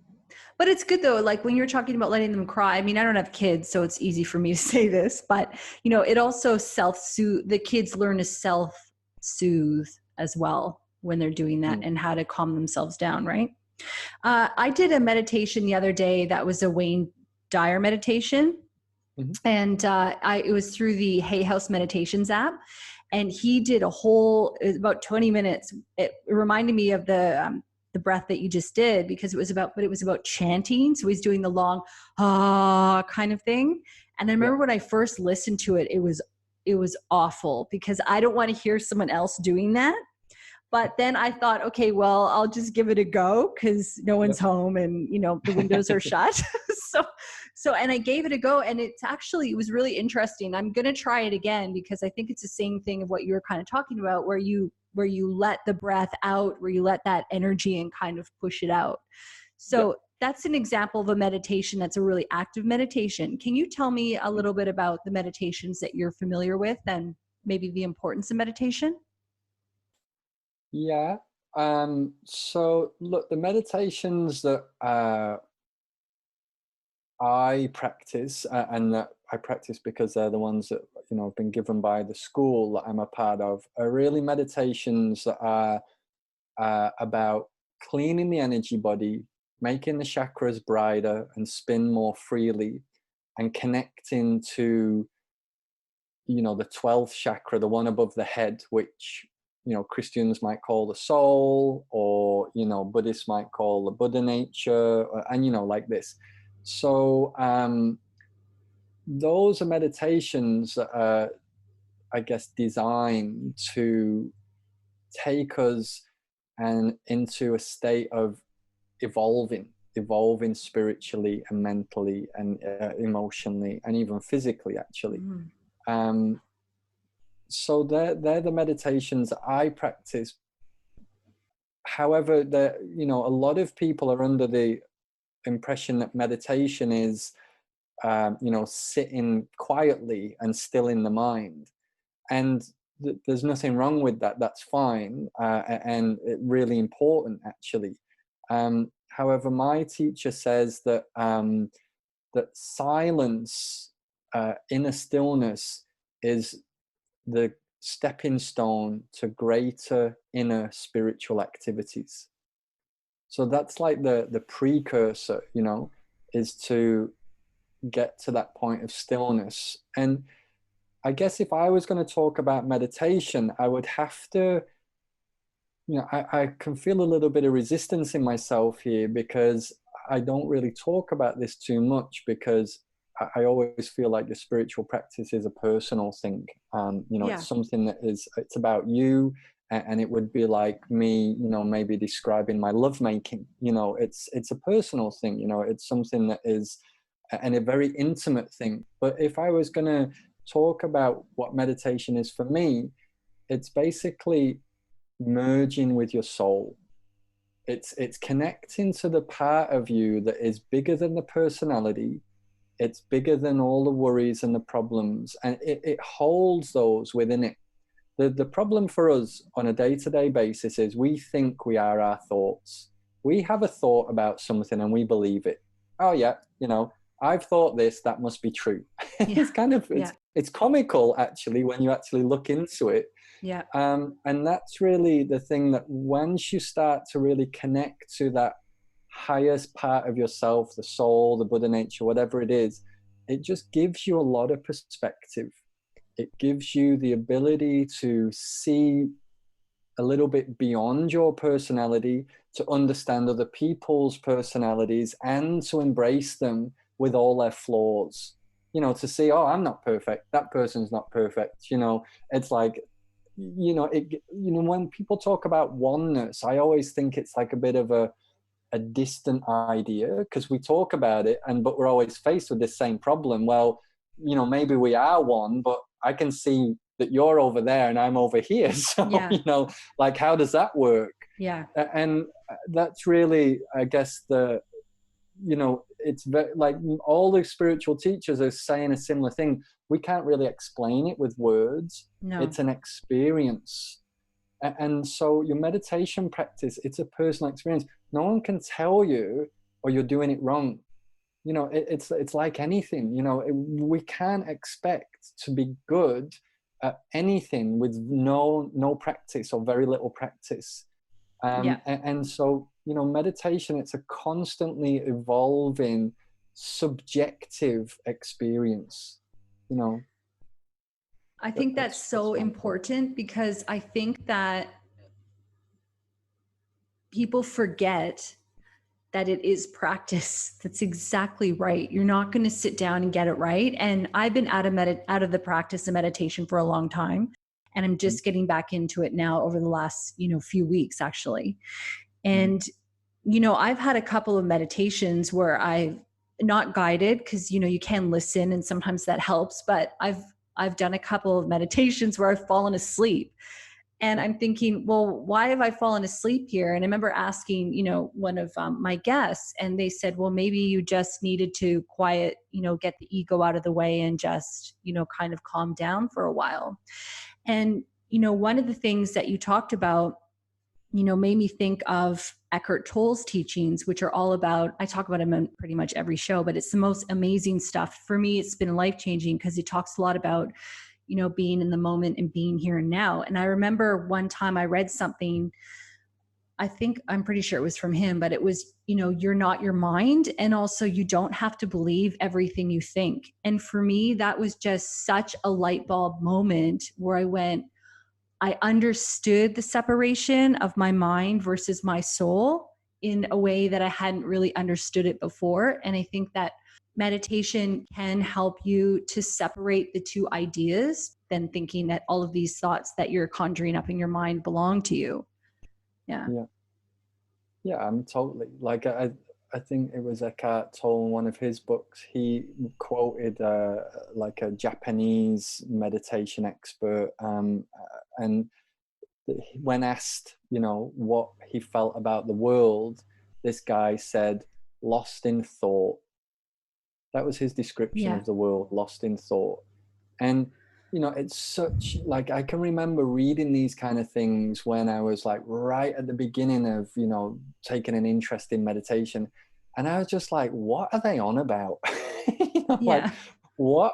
But it's good though, like when you're talking about letting them cry. I mean, I don't have kids, so it's easy for me to say this, but you know, it also self-soothe. The kids learn to self-soothe as well when they're doing that, and how to calm themselves down, right? I did a meditation the other day that was a Wayne Dyer meditation. Mm-hmm. And it was through the Hay House Meditations app. And he did it was about 20 minutes. It reminded me of the breath that you just did, because it was about chanting. So he's doing the long kind of thing. And I remember when I first listened to it, it was awful, because I don't want to hear someone else doing that. But then I thought, okay, well, I'll just give it a go, because no one's home and, you know, the windows are shut. And I gave it a go, and it was really interesting. I'm going to try it again, because I think it's the same thing of what you were kind of talking about, where you let the breath out, where you let that energy and kind of push it out. So that's an example of a meditation that's a really active meditation. Can you tell me a little bit about the meditations that you're familiar with, and maybe the importance of meditation? Yeah. So look, the meditations that I practice, and that I practice because they're the ones that, have been given by the school that I'm a part of, are really meditations that are about cleaning the energy body, making the chakras brighter and spin more freely, and connecting to, the 12th chakra, the one above the head, which, Christians might call the soul, or, Buddhists might call the Buddha nature, and, like this. So those are meditations that are, I guess, designed to take us and into a state of evolving spiritually and mentally and emotionally and even physically, actually. Mm. So they're the meditations I practice. However, a lot of people are under the impression that meditation is sitting quietly and still in the mind, and there's nothing wrong with that. That's fine, and really important, actually. However, my teacher says that that silence, inner stillness, is the stepping stone to greater inner spiritual activities. So that's like the precursor, is to get to that point of stillness. And I guess if I was going to talk about meditation, I would have to, I can feel a little bit of resistance in myself here, because I don't really talk about this too much, because I always feel like the spiritual practice is a personal thing. Yeah. It's something that it's about you, and it would be like me, maybe describing my lovemaking. It's a personal thing. It's something that is, and a very intimate thing. But if I was going to talk about what meditation is for me, it's basically merging with your soul. It's connecting to the part of you that is bigger than the personality. It's bigger than all the worries and the problems, and it holds those within it. The problem for us on a day-to-day basis is we think we are our thoughts. We have a thought about something and we believe it. Oh yeah, I've thought this, that must be true. Yeah. It's kind of, it's comical, actually, when you actually look into it. Yeah. And that's really the thing, that once you start to really connect to that highest part of yourself, the soul, the Buddha nature, whatever it is, it just gives you a lot of perspective. It gives you the ability to see a little bit beyond your personality, to understand other people's personalities, and to embrace them with all their flaws. To see, oh, I'm not perfect, that person's not perfect. It's like, when people talk about oneness, I always think it's like a bit of a distant idea, because we talk about it, but we're always faced with this same problem. Well, maybe we are one, but I can see that you're over there and I'm over here. So, like, how does that work? Yeah. And that's really, I guess, it's like all the spiritual teachers are saying a similar thing. We can't really explain it with words. No. It's an experience. And so your meditation practice, it's a personal experience. No one can tell you, or you're doing it wrong. It's like anything. We can't expect to be good at anything with no practice or very little practice. And so, meditation, it's a constantly evolving subjective experience. I think that's so important, because I think that people forget that it is practice. That's exactly right. You're not going to sit down and get it right. And I've been out of the practice of meditation for a long time, and I'm just getting back into it now over the last, few weeks, actually. And, I've had a couple of meditations where I've not guided, because, you can listen and sometimes that helps, but I've done a couple of meditations where I've fallen asleep. And I'm thinking, well, why have I fallen asleep here? And I remember asking, one of my guests, and they said, well, maybe you just needed to quiet, get the ego out of the way and just, kind of calm down for a while. And, one of the things that you talked about made me think of Eckhart Tolle's teachings, which are all about, I talk about him in pretty much every show, but it's the most amazing stuff. For me, it's been life-changing because he talks a lot about, being in the moment and being here and now. And I remember one time I read something, I'm pretty sure it was from him, but it was, you're not your mind. And also you don't have to believe everything you think. And for me, that was just such a light bulb moment where I understood the separation of my mind versus my soul in a way that I hadn't really understood it before. And I think that meditation can help you to separate the two ideas than thinking that all of these thoughts that you're conjuring up in your mind belong to you. Yeah. Yeah, I'm totally like I think it was Eckhart Tolle in one of his books. He quoted like a Japanese meditation expert, and when asked, what he felt about the world, this guy said, "Lost in thought." That was his description Yeah. of the world, lost in thought. And it's such, like, I can remember reading these kind of things when I was like right at the beginning of taking an interest in meditation, and I was just like, what are they on about? Like, Yeah. what,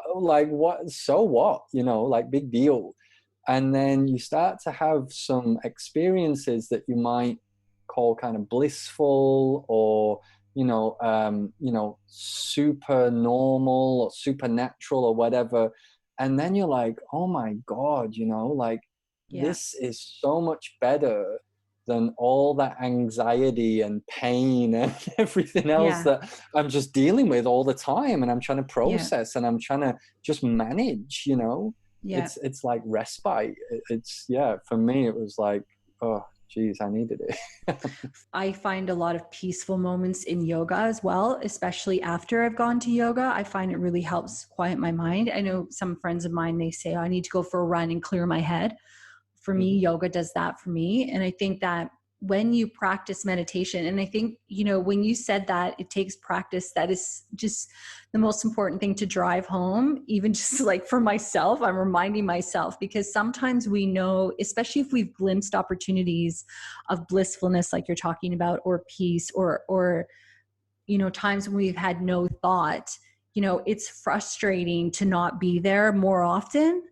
so what, like, big deal. And then you start to have some experiences that you might call kind of blissful, or super normal or supernatural or whatever. And then you're like, oh my God, like, Yeah. this is so much better than all that anxiety and pain and everything else Yeah. that I'm just dealing with all the time, and I'm trying to Yeah. process, and I'm trying to just manage. Yeah. It's like respite. It's, yeah, for me it was like, oh geez, I needed it. I find a lot of peaceful moments in yoga as well, especially after I've gone to yoga. I find it really helps quiet my mind. I know some friends of mine, they say, oh, I need to go for a run and clear my head. For me, yoga does that for me. And I think that when you practice meditation, and I think, when you said that it takes practice, that is just the most important thing to drive home, even just like for myself, I'm reminding myself, because sometimes we know, especially if we've glimpsed opportunities of blissfulness, like you're talking about, or peace, or times when we've had no thought, it's frustrating to not be there more often.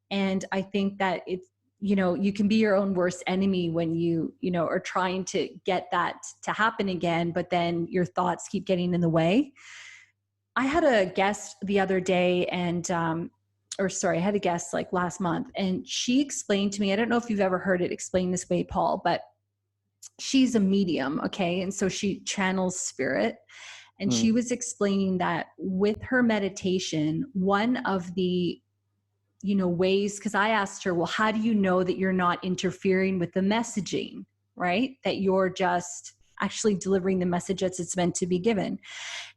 And I think that it's, you can be your own worst enemy when you are trying to get that to happen again, but then your thoughts keep getting in the way. I had a guest the other day, and I had a guest like last month, and she explained to me, I don't know if you've ever heard it explained this way, Paul, but she's a medium. Okay. And so she channels spirit. And she was explaining that with her meditation, one of the ways, because I asked her, well, how do you know that you're not interfering with the messaging, right? That you're just actually delivering the message as it's meant to be given.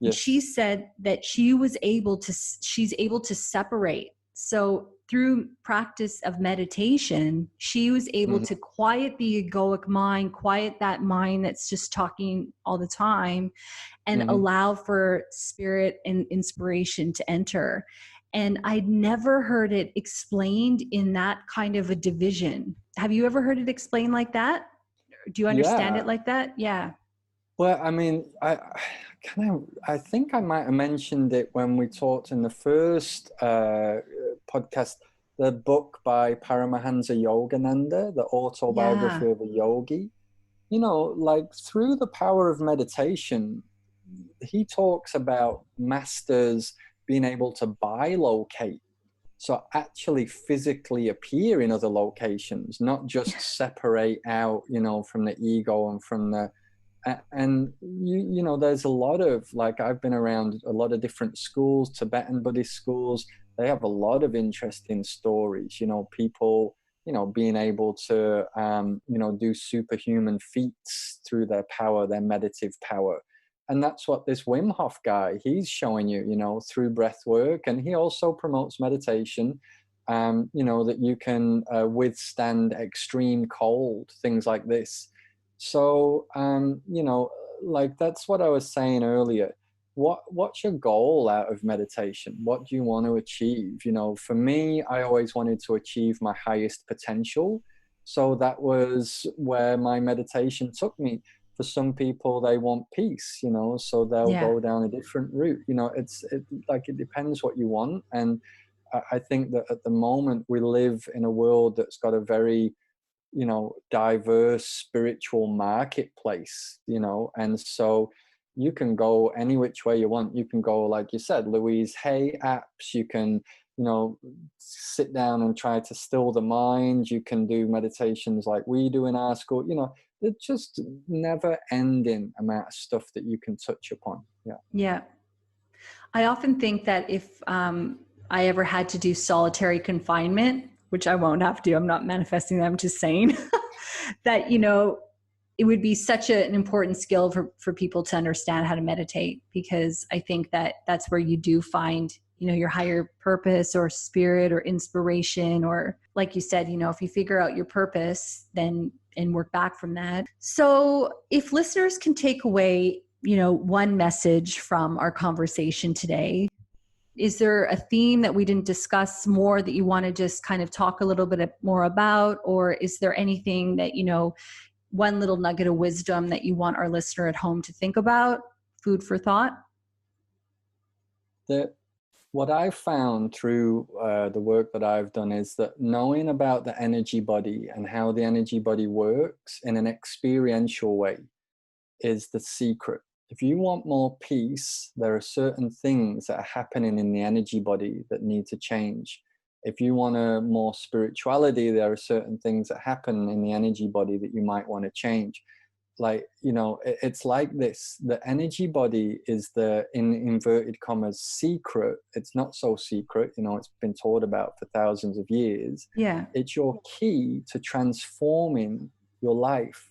And she Yes. said that she's able to separate. So through practice of meditation, she was able to quiet the egoic mind, quiet that mind that's just talking all the time, and allow for spirit and inspiration to enter. And I'd never heard it explained in that kind of a division. Have you ever heard it explained like that? Do you understand Yeah. it like that? Yeah. Well, I mean, I think I might have mentioned it when we talked in the first podcast, the book by Paramahansa Yogananda, The Autobiography Yeah. of a Yogi. Like, through the power of meditation, he talks about masters being able to bilocate. So actually physically appear in other locations, not just separate out, from the ego and from the, and there's a lot of, like, I've been around a lot of different schools, Tibetan Buddhist schools. They have a lot of interesting stories, people, being able to, do superhuman feats through their power, their meditative power. And that's what this Wim Hof guy, he's showing you, through breath work. And he also promotes meditation, that you can withstand extreme cold, things like this. So, like, that's what I was saying earlier. What's your goal out of meditation? What do you want to achieve? For me, I always wanted to achieve my highest potential. So that was where my meditation took me. For some people, they want peace, you know, so they'll Yeah. go down a different route. You know, it depends what you want. And I think that at the moment we live in a world that's got a very, you know, diverse spiritual marketplace, you know, and so you can go any which way you want. You can go, like you said, Louise Hay apps. You can, you know, sit down and try to still the mind. You can do meditations like we do in our school. You know, it's just never ending amount of stuff that you can touch upon. Yeah. Yeah. I often think that if I ever had to do solitary confinement, which I won't have to, I'm not manifesting that, I'm just saying that, you know, it would be such an important skill for people to understand how to meditate, because I think that that's where you do find, you know, your higher purpose or spirit or inspiration, or like you said, you know, if you figure out your purpose, then and work back from that. So if listeners can take away, you know, one message from our conversation today, is there a theme that we didn't discuss more that you want to just kind of talk a little bit more about? Or is there anything that, you know, one little nugget of wisdom that you want our listener at home to think about? Food for thought? What I've found through the work that I've done is that knowing about the energy body and how the energy body works in an experiential way is the secret. If you want more peace, there are certain things that are happening in the energy body that need to change. If you want more spirituality, there are certain things that happen in the energy body that you might want to change. Like, you know, it's like this: the energy body is the, in inverted commas, secret. It's not so secret, you know, it's been taught about for thousands of years. Yeah. It's your key to transforming your life.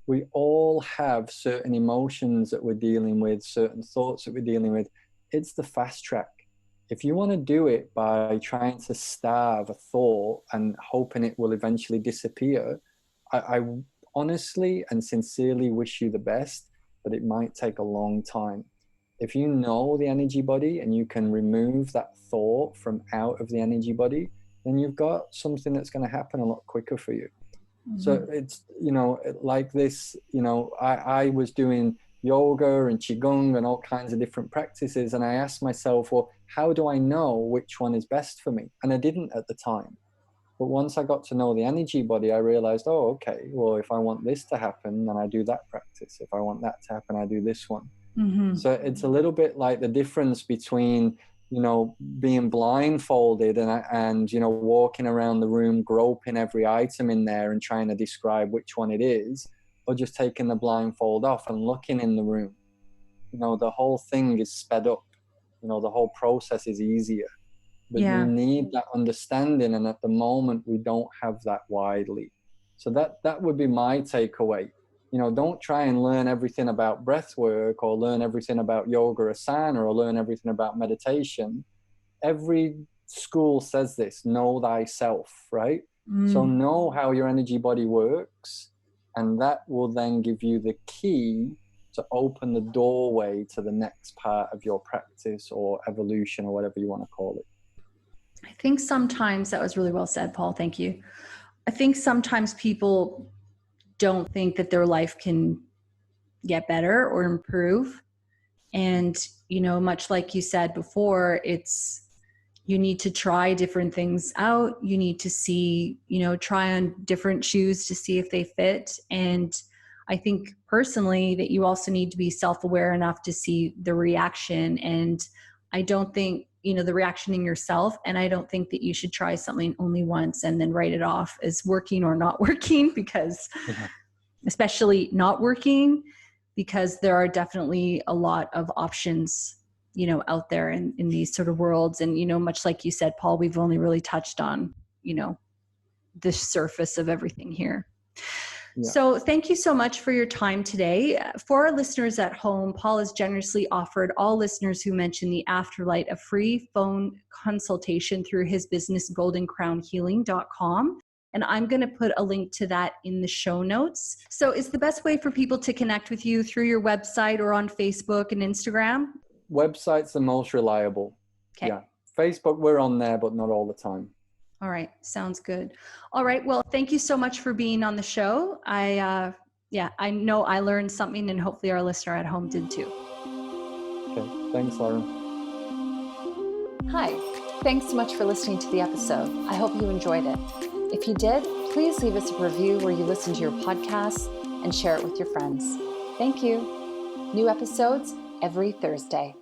We all have certain emotions that we're dealing with, certain thoughts that we're dealing with. It's the fast track. If you want to do it by trying to starve a thought and hoping it will eventually disappear, I honestly and sincerely wish you the best, but it might take a long time. If you know the energy body and you can remove that thought from out of the energy body, then you've got something that's going to happen a lot quicker for you. Mm-hmm. So it's, you know, like this, you know, I was doing yoga and qigong and all kinds of different practices, and I asked myself, well, how do I know which one is best for me? And I didn't at the time. But once I got to know the energy body, I realized, oh, okay, well, if I want this to happen, then I do that practice. If I want that to happen, I do this one. Mm-hmm. So it's a little bit like the difference between, you know, being blindfolded and, you know, walking around the room, groping every item in there and trying to describe which one it is, or just taking the blindfold off and looking in the room. You know, the whole thing is sped up. You know, the whole process is easier. But you Yeah. need that understanding, and at the moment we don't have that widely. So that would be my takeaway. You know, don't try and learn everything about breath work or learn everything about yoga asana or learn everything about meditation. Every school says this: know thyself, right? So Mm. know how your energy body works, and that will then give you the key to open the doorway to the next part of your practice or evolution or whatever you want to call it. I think sometimes that was really well said, Paul. Thank you. I think sometimes people don't think that their life can get better or improve. And, you know, much like you said before, it's, you need to try different things out. You need to see, you know, try on different shoes to see if they fit. And I think personally that you also need to be self-aware enough to see the reaction. And I don't think, you know, the reaction in yourself. And I don't think that you should try something only once and then write it off as working or not working, because especially not working, because there are definitely a lot of options, you know, out there in these sort of worlds. And, you know, much like you said, Paul, we've only really touched on, you know, the surface of everything here. Yeah. So thank you so much for your time today. For our listeners at home, Paul has generously offered all listeners who mention the Afterlight a free phone consultation through his business, goldencrownhealing.com. And I'm going to put a link to that in the show notes. So is the best way for people to connect with you through your website or on Facebook and Instagram? Website's the most reliable. Okay. Yeah. Facebook, we're on there, but not all the time. All right. Sounds good. All right. Well, thank you so much for being on the show. I know I learned something, and hopefully our listener at home did too. Okay. Thanks, Lauren. Hi. Thanks so much for listening to the episode. I hope you enjoyed it. If you did, please leave us a review where you listen to your podcasts and share it with your friends. Thank you. New episodes every Thursday.